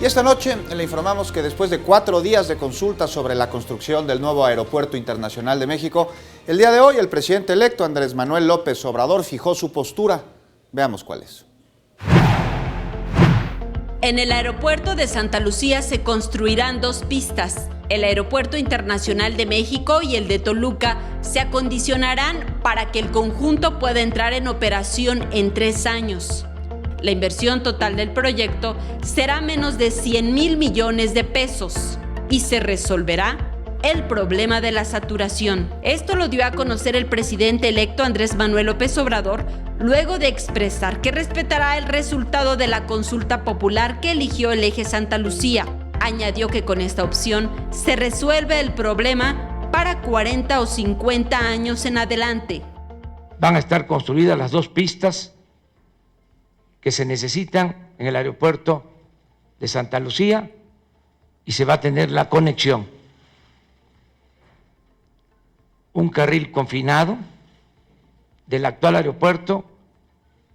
Y esta noche le informamos que después de 4 días de consulta sobre la construcción del nuevo Aeropuerto Internacional de México, el día de hoy el presidente electo Andrés Manuel López Obrador fijó su postura. Veamos cuál es. En el aeropuerto de Santa Lucía se construirán 2 pistas. El Aeropuerto Internacional de México y el de Toluca se acondicionarán para que el conjunto pueda entrar en operación en 3 años. La inversión total del proyecto será menos de 100,000 millones de pesos y se resolverá el problema de la saturación. Esto lo dio a conocer el presidente electo Andrés Manuel López Obrador luego de expresar que respetará el resultado de la consulta popular que eligió el eje Santa Lucía. Añadió que con esta opción se resuelve el problema para 40 o 50 años en adelante. Van a estar construidas las 2 pistas que se necesitan en el aeropuerto de Santa Lucía y se va a tener la conexión. Un carril confinado del actual aeropuerto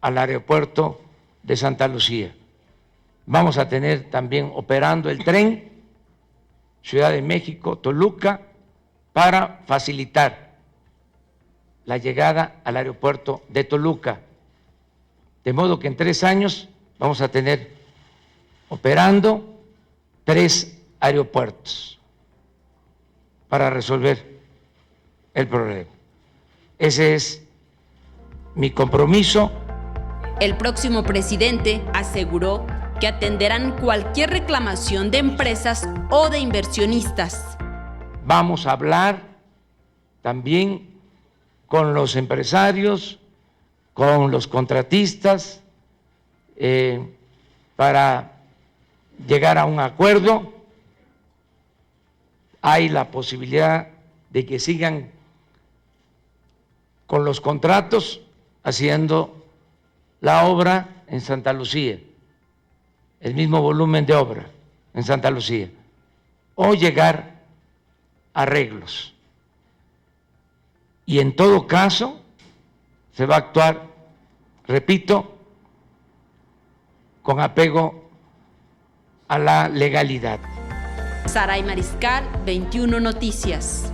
al aeropuerto de Santa Lucía. Vamos a tener también operando el tren Ciudad de México, Toluca, para facilitar la llegada al aeropuerto de Toluca. De modo que en 3 años vamos a tener operando 3 aeropuertos para resolver el problema. Ese es mi compromiso. El próximo presidente aseguró que atenderán cualquier reclamación de empresas o de inversionistas. Vamos a hablar también con los empresarios, con los contratistas, para llegar a un acuerdo. Hay la posibilidad de que sigan con los contratos haciendo la obra en Santa Lucía, el mismo volumen de obra en Santa Lucía, o llegar a arreglos. Y en todo caso se va a actuar, repito, con apego a la legalidad. Saray Mariscal, 21 Noticias.